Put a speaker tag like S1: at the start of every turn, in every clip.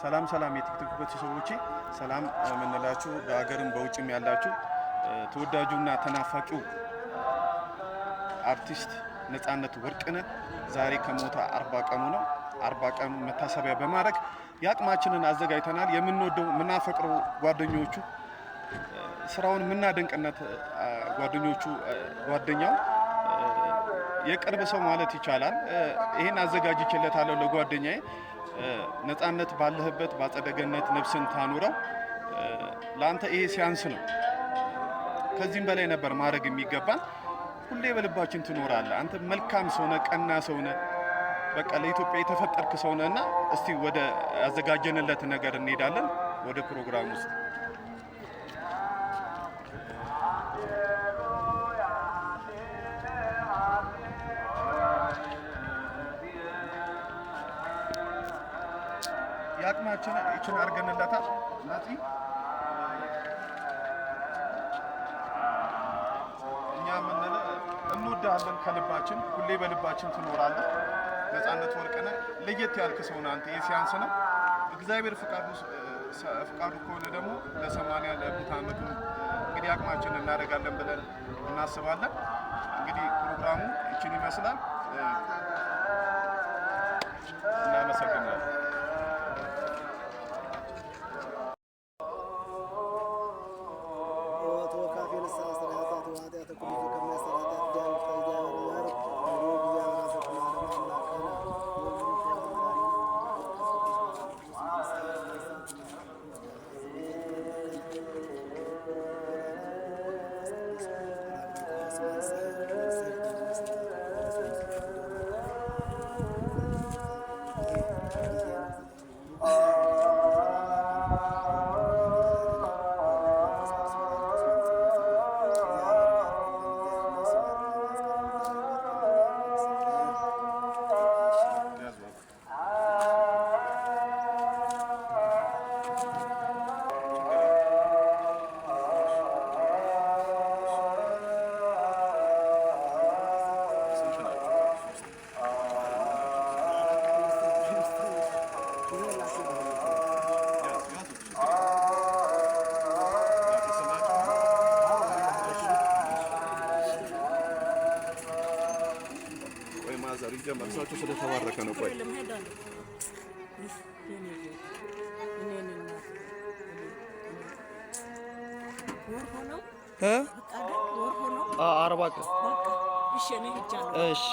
S1: ሰላም ሰላም የቲክቶክ ቤተሰቦቼ ሰላም ምንላችሁ በአገርም በውጭም ያላችሁ ተወዳጁና ተናፋቂው አርቲስት ነጻነት ወርቅነህ ዛሬ ከሞተ 40 ቀኑ ነው። 40 ቀኑ መታሰቢያ በማድረግ ያቅማችንን አዘጋጅተናል። የምንወደው ምናፈቅረው ጓደኞቹ ስራውን ምናደንቅነት ጓደኛው የቅርብ ሰው ማለት ይቻላል። ይሄን አዘጋጅቼለታለሁ ለጓደኛዬ። ነጻነት ባለህበት ባጸደገነት ነፍስን ታኑረው። ላንተ ይሄ ሲያንስ ነው። ከዚህም በላይ ነበር ማድረግ የሚገባን። ሁሌ በልባችን ትኖራለህ። አንተ መልካም ሰው ነህ፣ ቀና ሰው ነህ። በቃ ለኢትዮጵያ የተፈጠርክ ሰው ነህና እስቲ ወደ ያዘጋጀንለት ነገር እንሄዳለን። ወደ ፕሮግራም ውስጥ ያቅማችን እቺን አድርገንለታል። ናቲ እኛ ምን እንወዳለን ከልባችን፣ ሁሌ በልባችን ትኖራለህ። ነጻነት ወርቅነህ ለየት ያልክ ሰው ነህ አንተ። የሲያንስ ነው እግዚአብሔር ፍቃዱ ከሆነ ደግሞ ለ80 ለሙት ዓመቱ እንግዲህ አቅማችን እናደርጋለን ብለን እናስባለን። እንግዲህ ፕሮግራሙ እቺን ይመስላል። እናመሰግናለን። እርሳቸው ስለተባረከ ነው። ቆይ አርባ ቀን እሺ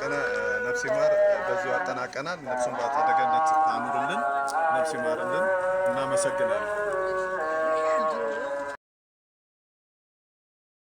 S1: በቀለ ነፍስ ይማር በዚሁ አጠናቀናል። ነፍሱን በአጸደ ገነት ታኑርልን፣ ነፍስ ይማርልን። እናመሰግናለን።